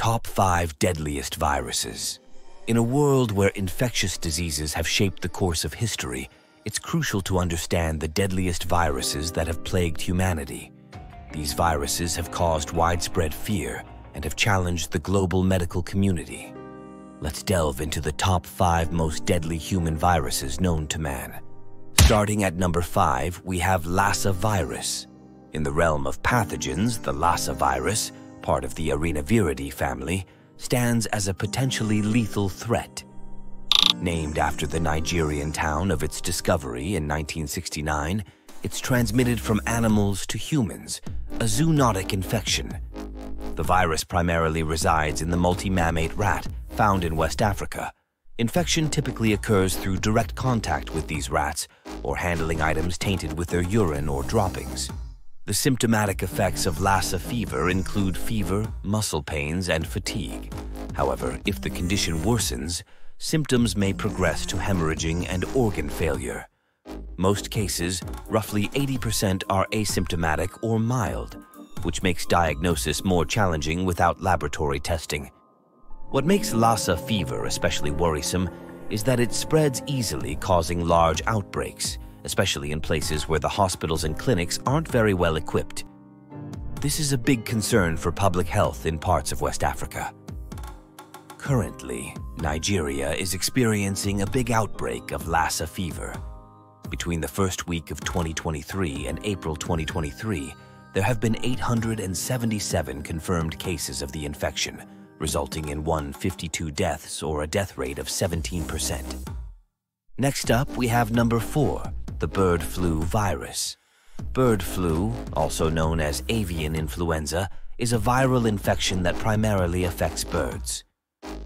Top 5 deadliest viruses. In a world where infectious diseases have shaped the course of history, it's crucial to understand the deadliest viruses that have plagued humanity. These viruses have caused widespread fear and have challenged the global medical community. Let's delve into the top 5 most deadly human viruses known to man. Starting at number 5, we have Lassa virus. In the realm of pathogens, the Lassa virus, part of the Arenaviridae family, stands as a potentially lethal threat. Named after the Nigerian town of its discovery in 1969, it's transmitted from animals to humans, a zoonotic infection. The virus primarily resides in the multi-mammate rat found in West Africa. Infection typically occurs through direct contact with these rats or handling items tainted with their urine or droppings. The symptomatic effects of Lassa fever include fever, muscle pains, and fatigue. However, if the condition worsens, symptoms may progress to hemorrhaging and organ failure. Most cases, roughly 80%, are asymptomatic or mild, which makes diagnosis more challenging without laboratory testing. What makes Lassa fever especially worrisome is that it spreads easily, causing large outbreaks, especially in places where the hospitals and clinics aren't very well equipped. This is a big concern for public health in parts of West Africa. Currently, Nigeria is experiencing a big outbreak of Lassa fever. Between the first week of 2023 and April 2023, there have been 877 confirmed cases of the infection, resulting in 152 deaths, or a death rate of 17%. Next up, we have number 4, the bird flu virus. Bird flu, also known as avian influenza, is a viral infection that primarily affects birds.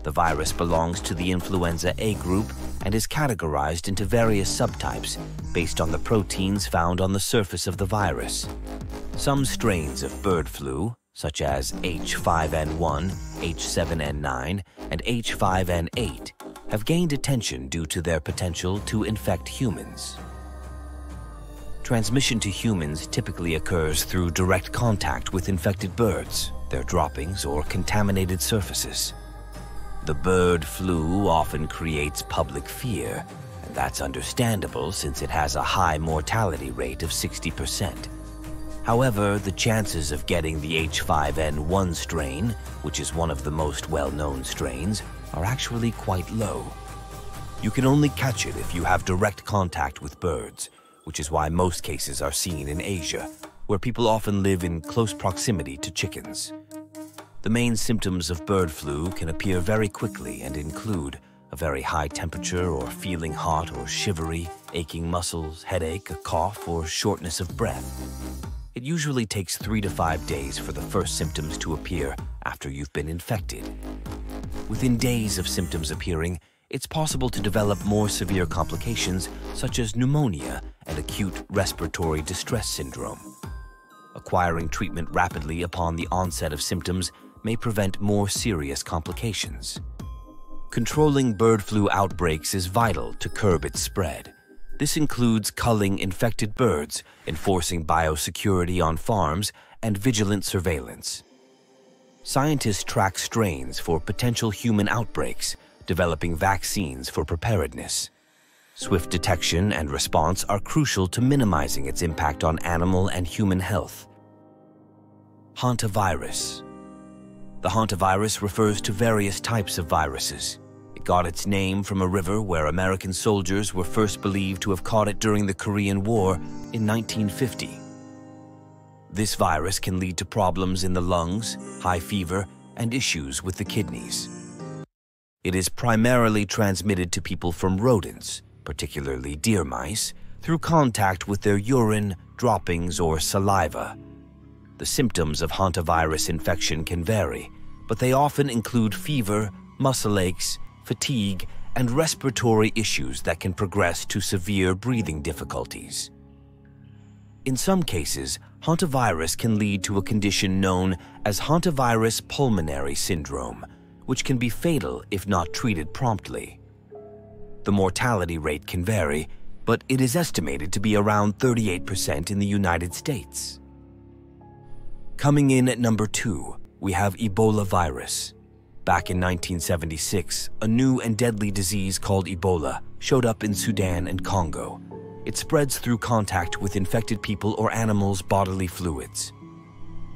The virus belongs to the influenza A group and is categorized into various subtypes based on the proteins found on the surface of the virus. Some strains of bird flu, such as H5N1, H7N9, and H5N8, have gained attention due to their potential to infect humans. Transmission to humans typically occurs through direct contact with infected birds, their droppings, or contaminated surfaces. The bird flu often creates public fear, and that's understandable since it has a high mortality rate of 60%. However, the chances of getting the H5N1 strain, which is one of the most well-known strains, are actually quite low. You can only catch it if you have direct contact with birds, which is why most cases are seen in Asia, where people often live in close proximity to chickens. The main symptoms of bird flu can appear very quickly and include a very high temperature or feeling hot or shivery, aching muscles, headache, a cough, or shortness of breath. It usually takes 3 to 5 days for the first symptoms to appear after you've been infected. Within days of symptoms appearing, it's possible to develop more severe complications such as pneumonia and acute respiratory distress syndrome. Acquiring treatment rapidly upon the onset of symptoms may prevent more serious complications. Controlling bird flu outbreaks is vital to curb its spread. This includes culling infected birds, enforcing biosecurity on farms, and vigilant surveillance. Scientists track strains for potential human outbreaks, developing vaccines for preparedness. Swift detection and response are crucial to minimizing its impact on animal and human health. Hantavirus. The hantavirus refers to various types of viruses. It got its name from a river where American soldiers were first believed to have caught it during the Korean War in 1950. This virus can lead to problems in the lungs, high fever, and issues with the kidneys. It is primarily transmitted to people from rodents, particularly deer mice, through contact with their urine, droppings, or saliva. The symptoms of hantavirus infection can vary, but they often include fever, muscle aches, fatigue, and respiratory issues that can progress to severe breathing difficulties. In some cases, hantavirus can lead to a condition known as hantavirus pulmonary syndrome, which can be fatal if not treated promptly. The mortality rate can vary, but it is estimated to be around 38% in the United States. Coming in at number 2, we have Ebola virus. Back in 1976, a new and deadly disease called Ebola showed up in Sudan and Congo. It spreads through contact with infected people or animals' bodily fluids.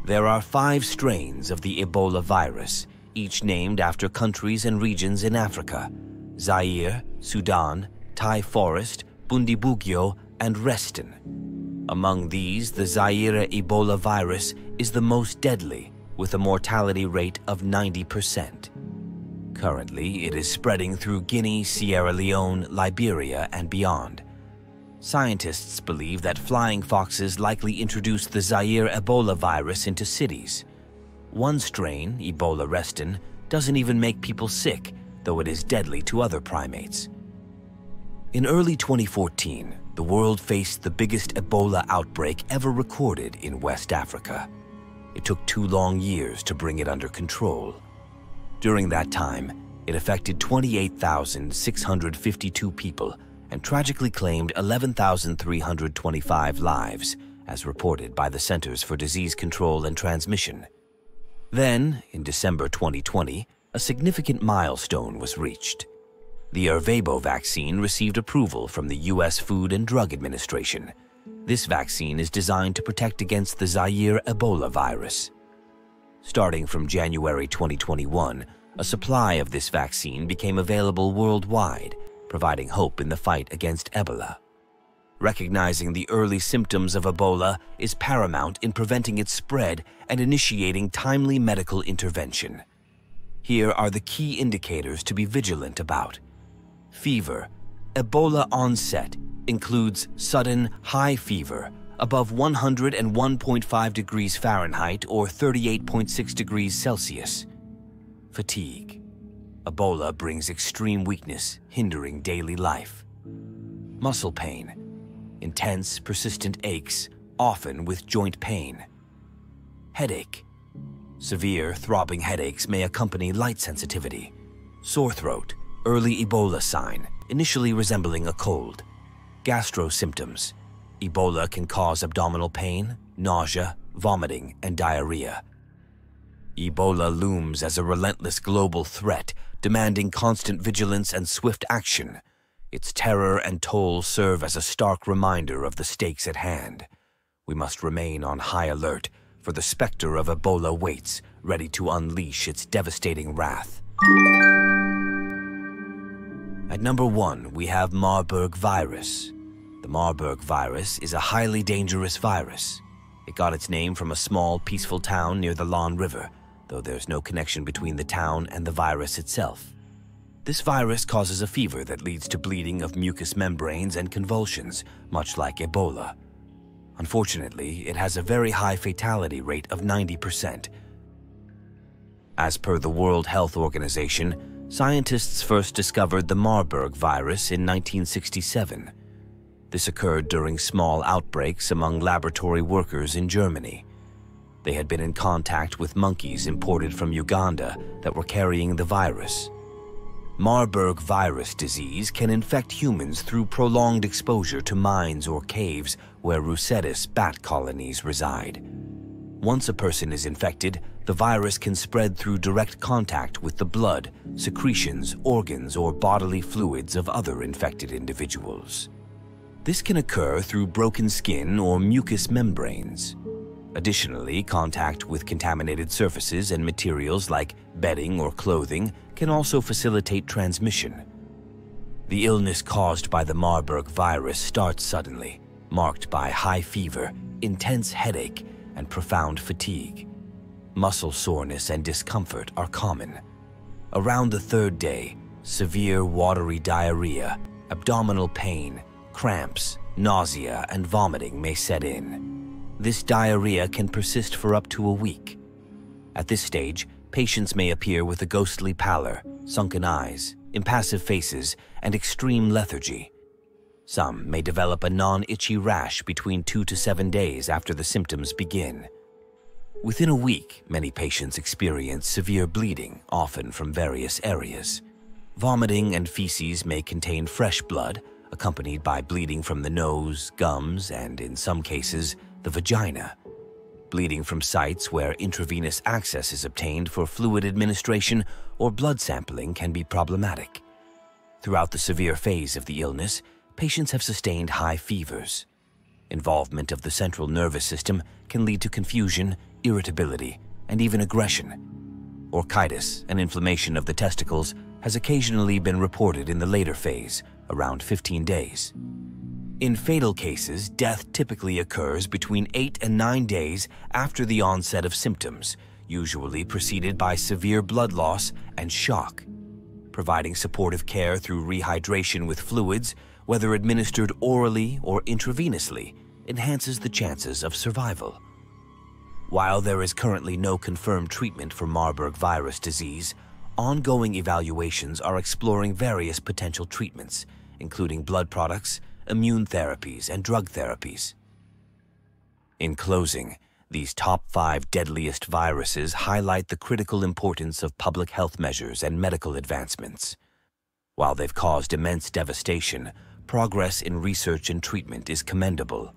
There are 5 strains of the Ebola virus, each named after countries and regions in Africa: Zaire, Sudan, Thai Forest, Bundibugyo, and Reston. Among these, the Zaire Ebola virus is the most deadly, with a mortality rate of 90%. Currently, it is spreading through Guinea, Sierra Leone, Liberia, and beyond. Scientists believe that flying foxes likely introduced the Zaire Ebola virus into cities. One strain, Ebola Reston, doesn't even make people sick, though it is deadly to other primates. In early 2014, the world faced the biggest Ebola outbreak ever recorded in West Africa. It took 2 long years to bring it under control. During that time, it affected 28,652 people and tragically claimed 11,325 lives, as reported by the Centers for Disease Control and Transmission. Then, in December 2020, a significant milestone was reached. The 𝐨𝐤𝐵O vaccine received approval from the U.S. Food and Drug Administration. This vaccine is designed to protect against the Zaire Ebola virus. Starting from January 2021, a supply of this vaccine became available worldwide, providing hope in the fight against Ebola. Recognizing the early symptoms of Ebola is paramount in preventing its spread and initiating timely medical intervention. Here are the key indicators to be vigilant about. Fever. Ebola onset includes sudden, high fever, above 101.5 degrees Fahrenheit or 38.6 degrees Celsius. Fatigue. Ebola brings extreme weakness, hindering daily life. Muscle pain. Intense, persistent aches, often with joint pain. Headache. Severe, throbbing headaches may accompany light sensitivity. Sore throat. Early Ebola sign, initially resembling a cold. Gastro symptoms. Ebola can cause abdominal pain, nausea, vomiting, and diarrhea. Ebola looms as a relentless global threat, demanding constant vigilance and swift action. Its terror and toll serve as a stark reminder of the stakes at hand. We must remain on high alert, for the specter of Ebola waits, ready to unleash its devastating wrath. At number 1, we have Marburg virus. The Marburg virus is a highly dangerous virus. It got its name from a small, peaceful town near the Lahn River, though there's no connection between the town and the virus itself. This virus causes a fever that leads to bleeding of mucous membranes and convulsions, much like Ebola. Unfortunately, it has a very high fatality rate of 90%. As per the World Health Organization, scientists first discovered the Marburg virus in 1967. This occurred during small outbreaks among laboratory workers in Germany. They had been in contact with monkeys imported from Uganda that were carrying the virus. Marburg virus disease can infect humans through prolonged exposure to mines or caves where Rosettes bat colonies reside. Once a person is infected, the virus can spread through direct contact with the blood, secretions, organs, or bodily fluids of other infected individuals. This can occur through broken skin or mucous membranes. Additionally, contact with contaminated surfaces and materials like bedding or clothing can also facilitate transmission. The illness caused by the Marburg virus starts suddenly, marked by high fever, intense headache, and profound fatigue. Muscle soreness and discomfort are common. Around the 3rd day, severe watery diarrhea, abdominal pain, cramps, nausea, and vomiting may set in. This diarrhea can persist for up to a week. At this stage, patients may appear with a ghostly pallor, sunken eyes, impassive faces, and extreme lethargy. Some may develop a non-itchy rash between 2 to 7 days after the symptoms begin. Within a week, many patients experience severe bleeding, often from various areas. Vomiting and feces may contain fresh blood, accompanied by bleeding from the nose, gums, and in some cases, the vagina. Bleeding from sites where intravenous access is obtained for fluid administration or blood sampling can be problematic. Throughout the severe phase of the illness, patients have sustained high fevers. Involvement of the central nervous system can lead to confusion, irritability, and even aggression. Orchitis, an inflammation of the testicles, has occasionally been reported in the later phase, around 15 days. In fatal cases, death typically occurs between 8 and 9 days after the onset of symptoms, usually preceded by severe blood loss and shock. Providing supportive care through rehydration with fluids, whether administered orally or intravenously, enhances the chances of survival. While there is currently no confirmed treatment for Marburg virus disease, ongoing evaluations are exploring various potential treatments, including blood products, immune therapies, and drug therapies. In closing, these top 5 deadliest viruses highlight the critical importance of public health measures and medical advancements. While they've caused immense devastation, progress in research and treatment is commendable.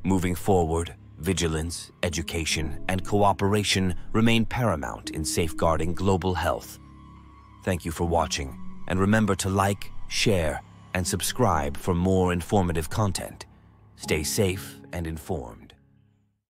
Moving forward, vigilance, education, and cooperation remain paramount in safeguarding global health. Thank you for watching, and remember to like, share, and subscribe for more informative content. Stay safe and informed.